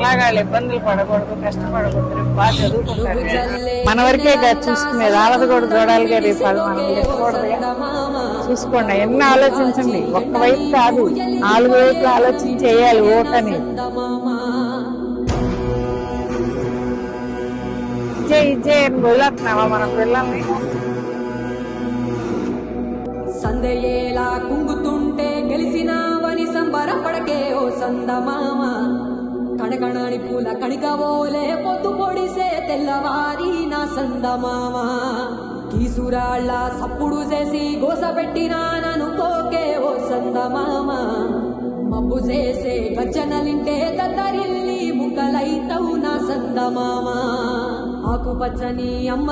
మనలాగా వాళ్ళు ఇబ్బందులు పడకూడదు, కష్టపడకూడదు, బాగా చదువుకుంటారు. మన వరకే చూసుకునేది, వాళ్ళది కూడా చూడాలిగా రేపు అది మనం ఎక్కకూడదుగా. చూసుకోండి, ఎన్ని ఆలోచించండి, ఒక్కవైపు కాదు 4 వైపులు ఆలోచించి వేయాలి ఓటని. ఇచ్చే వదిలేస్తున్నావా మన పిల్లల్ని? సందయేలా కుంగుతుంటే గెలిసినావని సంబరపడకే ఓ సందమామ. కణకణాని పూల కణికవోలే పొద్దు పొడిసే తెల్లవారి నా సందమామ. కీసురాళ్ళ సప్పుడు చేసి గోస పెట్టినా ననుకోకే ఓ సందమామ. మబ్బు చేసే గజ్జనలింటే దద్దరిల్లి ముక్కలైతవు నా సందమామ. ఆకుపచ్చని అమ్మ